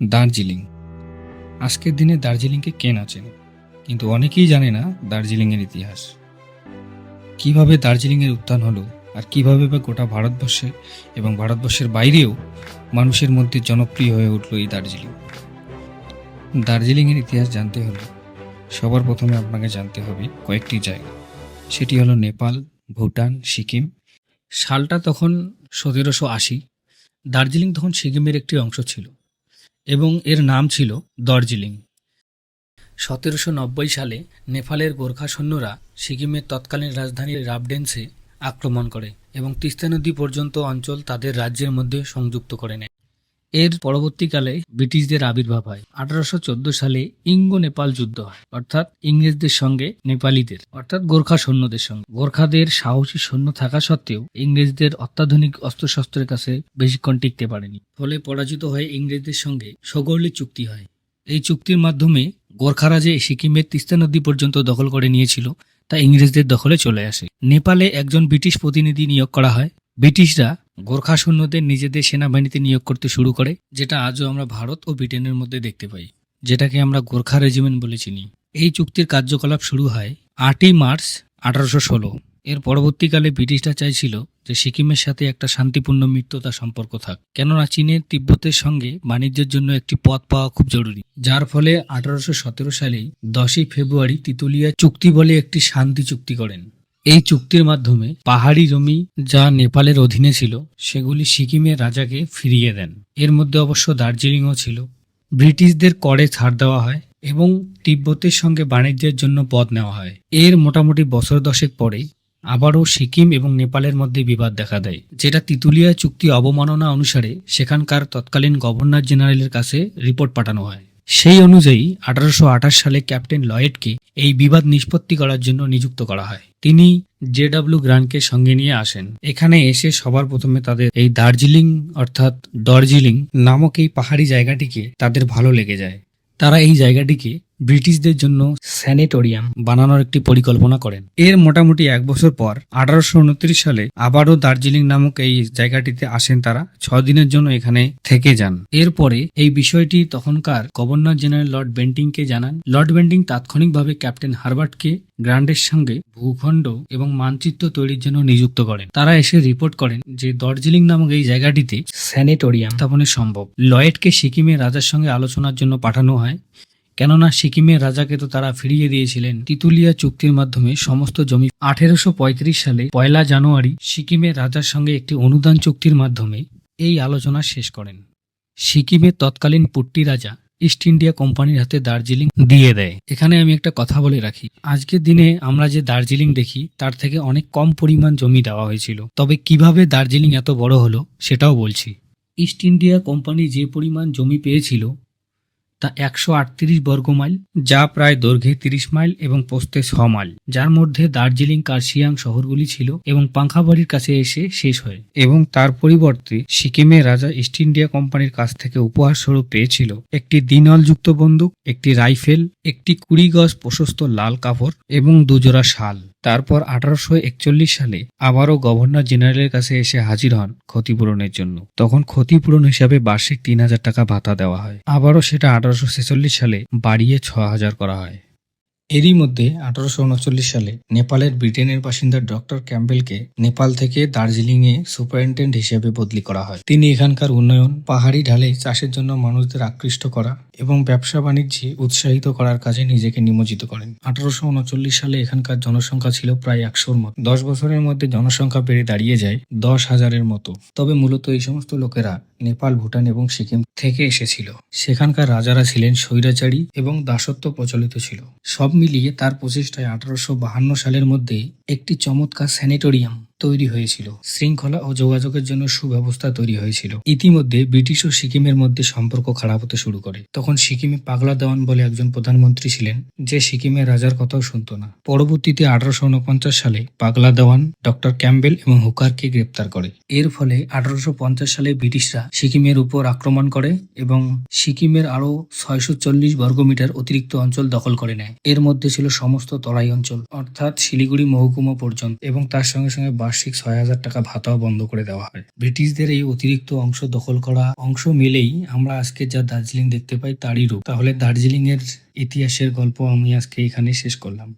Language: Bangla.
দার্জিলিং। আজকের দিনে দার্জিলিংকে কে না চেনে, কিন্তু অনেকেই জানে না দার্জিলিংয়ের ইতিহাস। কিভাবে দার্জিলিংয়ের উত্থান হলো, আর কিভাবে বা গোটা ভারতবর্ষে এবং ভারতবর্ষের বাইরেও মানুষের মধ্যে জনপ্রিয় হয়ে উঠল এই দার্জিলিং। দার্জিলিংয়ের ইতিহাস জানতে হলে সবার প্রথমে আপনাকে জানতে হবে কয়েকটি জায়গা। সেটি হলো নেপাল, ভুটান, সিকিম। সালটা তখন 1780। দার্জিলিং তখন সিকিমের একটি অংশ ছিল এবং এর নাম ছিল দার্জিলিং। 1790 সালে নেপালের গোর্খা সৈন্যরা সিকিমের তৎকালীন রাজধানী রাবডেন্সে আক্রমণ করে এবং তিস্তা নদী পর্যন্ত অঞ্চল তাদের রাজ্যের মধ্যে সংযুক্ত করে নেয়। এর পরবর্তীকালে ব্রিটিশদের আবির্ভাব হয়। 1814 সালে ইঙ্গো নেপাল যুদ্ধ হয়, অর্থাৎ ইংরেজদের সঙ্গে নেপালিদের, অর্থাৎ গোর্খা সৈন্যদের সঙ্গে। গোর্খাদের সাহসী সৈন্য থাকা সত্ত্বেও ইংরেজদের অত্যাধুনিক অস্ত্রশস্ত্রের কাছে বেশিক্ষণ টিকতে পারেনি। ফলে পরাজিত হয়ে ইংরেজদের সঙ্গে সগৌলি চুক্তি হয়। এই চুক্তির মাধ্যমে গোর্খারা যে সিকিমের তিস্তা নদী পর্যন্ত দখল করে নিয়েছিল তা ইংরেজদের দখলে চলে আসে। নেপালে একজন ব্রিটিশ প্রতিনিধি নিয়োগ করা হয়। ব্রিটিশরা গোর্খা সৈন্যদের নিজেদের সেনাবাহিনীতে নিয়োগ করতে শুরু করে, যেটা আজও আমরা ভারত ও ব্রিটেনের মধ্যে দেখতে পাই, যেটাকে আমরা গোর্খা রেজিমেন্ট বলে চিনি। এই চুক্তির কার্যকলাপ শুরু হয় 8ই মার্চ 1816। এর পরবর্তীকালে ব্রিটিশরা চাইছিল যে সিকিমের সাথে একটা শান্তিপূর্ণ মিত্রতা সম্পর্ক থাক, কেননা চীনের তিব্বতের সঙ্গে বাণিজ্যের জন্য একটি পথ পাওয়া খুব জরুরি। যার ফলে 1817 সালে 10ই ফেব্রুয়ারি তিতুলিয়া চুক্তি বলে একটি শান্তি চুক্তি করেন। এই চুক্তির মাধ্যমে পাহাড়ি জমি যা নেপালের অধীনে ছিল সেগুলি সিকিমের রাজাকে ফিরিয়ে দেন। এর মধ্যে অবশ্য দার্জিলিংও ছিল। ব্রিটিশদের করে ছাড় দেওয়া হয় এবং তিব্বতের সঙ্গে বাণিজ্যের জন্য পথ নেওয়া হয়। এর মোটামুটি বছর 10 পরে আবারও সিকিম এবং নেপালের মধ্যে বিবাদ দেখা দেয়, যেটা তিতুলিয়া চুক্তি অবমাননা অনুসারে সেখানকার তৎকালীন গভর্নর জেনারেলের কাছে রিপোর্ট পাঠানো হয়। সেই অনুযায়ী 1828 সালে ক্যাপ্টেন লয়েডকে এই বিবাদ নিষ্পত্তি করার জন্য নিযুক্ত করা হয়। তিনি জে.ডব্লিউ. গ্রান্টকে সঙ্গে নিয়ে আসেন। এখানে এসে সবার প্রথমে তাদের এই দার্জিলিং অর্থাৎ দার্জিলিং নামক এই পাহাড়ি জায়গাটিকে তাদের ভালো লেগে যায়। তারা এই জায়গাটিকে ব্রিটিশদের জন্য স্যানিটোরিয়াম বানানোর একটি পরিকল্পনা করেন। এর মোটামুটি 1 বছর পর 1829 সালে আবারও দার্জিলিং নামক এই জায়গাটিতে আসেন তারা। 6 দিনের জন্য এখানে থেকে যান। এরপরে এই বিষয়টি তখনকার গভর্নর জেনারেল লর্ড বেন্টিংকে জানান। লর্ড বেন্টিং তাৎক্ষণিকভাবে ক্যাপ্টেন হারবার্টকে গ্রান্টের সঙ্গে ভূখণ্ড এবং মানচিত্র তৈরির জন্য নিযুক্ত করেন। তারা এসে রিপোর্ট করেন যে দার্জিলিং নামক এই জায়গাটিতে স্যানিটোরিয়াম স্থাপনে সম্ভব। লয়েডকে সিকিমের রাজার সঙ্গে আলোচনার জন্য পাঠানো হয়, কেননা সিকিমের রাজাকে তো তারা ফিরিয়ে দিয়েছিলেন তিতুলিয়া চুক্তির মাধ্যমে সমস্ত জমি। 1835 সালে 1 জানুয়ারি সিকিমের রাজার সঙ্গে একটি অনুদান চুক্তির মাধ্যমে এই আলোচনা শেষ করেন। সিকিমের তৎকালীন পুট্টি রাজা ইস্ট ইন্ডিয়া কোম্পানির হাতে দার্জিলিং দিয়ে দেয়। এখানে আমি একটা কথা বলে রাখি, আজকের দিনে আমরা যে দার্জিলিং দেখি তার থেকে অনেক কম পরিমাণ জমি দেওয়া হয়েছিল। তবে কিভাবে দার্জিলিং এত বড় হলো সেটাও বলছি। ইস্ট ইন্ডিয়া কোম্পানি যে পরিমাণ জমি পেয়েছিল তা 138 বর্গ মাইল, যা প্রায় দৈর্ঘ্যে 30 মাইল এবং প্রস্থে 6 মাইল, যার মধ্যে দার্জিলিং, কার্শিয়াং শহরগুলি ছিল এবং পাংখাবাড়ির কাছে এসে শেষ হয়। এবং তার পরিবর্তে সিকিমের রাজা ইস্ট ইন্ডিয়া কোম্পানির কাছ থেকে উপহার স্বরূপ পেয়েছিল একটি দ্বিনলযুক্ত বন্দুক, একটি রাইফেল, একটি 20 গজ প্রশস্ত লাল কাপড় এবং 2 জোড়া শাল। তারপর 1841 সালে আবারও গভর্নর জেনারেলের কাছে এসে হাজির হন ক্ষতিপূরণের জন্য। তখন ক্ষতিপূরণ হিসাবে বার্ষিক 3000 টাকা ভাতা দেওয়া হয়। আবারও সেটা 1846 সালে বাড়িয়ে 6000 করা হয়। এরই মধ্যে 1839 সালে নেপালের ব্রিটেনের বাসিন্দা ডক্টর ক্যাম্বেলকে নেপাল থেকে দার্জিলিংয়ে সুপারিনটেন্ডেন্ট হিসেবে বদলি করা হয়। তিনি এখানকার উন্নয়ন, পাহাড়ি ঢালে চাষের জন্য মানুষদের আকৃষ্ট করা এবং ব্যবসা বাণিজ্যে উৎসাহিত করার কাজে নিজেকে নিমজ্জিত করেন। 1839 সালে এখানকার জনসংখ্যা ছিল প্রায় 100-র মতো। 10 বছরের মধ্যে জনসংখ্যা বেড়ে দাঁড়িয়ে যায় 10,000-এর মতো। তবে মূলত এই সমস্ত লোকেরা নেপাল, ভুটান এবং সিকিম থেকে এসেছিল। সেখানকার রাজারা ছিলেন স্বৈরাচারী এবং দাসত্ব প্রচলিত ছিল। সব মিলিয়ে তার প্রচেষ্টায় 1852 সালের মধ্যে একটি চমৎকার স্যানিটোরিয়াম তৈরি হয়েছিল। শৃঙ্খলা ও যোগাযোগের জন্য সুব্যবস্থা তৈরি হয়েছিল। ইতিমধ্যে ব্রিটিশ ও সিকিমের মধ্যে সম্পর্ক খারাপ হতে শুরু করে। তখন সিকিমে পাগলা দেওয়ান বলে একজন প্রধানমন্ত্রী ছিলেন, যে সিকিমের রাজার কথাও শুনত না। পরবর্তীতে 1849 সালে পাগলা দেওয়ান ডক্টর ক্যাম্বেল এবং হুকারকে গ্রেপ্তার করে। এর ফলে 1850 সালে ব্রিটিশরা সিকিমের উপর আক্রমণ করে এবং সিকিমের আরো 640 বর্গমিটার অতিরিক্ত অঞ্চল দখল করে নেয়। এর মধ্যে ছিল সমস্ত তরাই অঞ্চল, অর্থাৎ শিলিগুড়ি মহকুমা পর্যন্ত, এবং তার সঙ্গে সঙ্গে বার্ষিক ৬,০০০ টাকা ভাতাও বন্ধ করে দেওয়া হয়। ব্রিটিশদের এই অতিরিক্ত অংশ দখল করা অংশ মিলেই আমরা আজকে যা দার্জিলিং দেখতে পাই তারই রূপ। তাহলে দার্জিলিং এর ইতিহাসের গল্প আমি আজকে এখানে শেষ করলাম।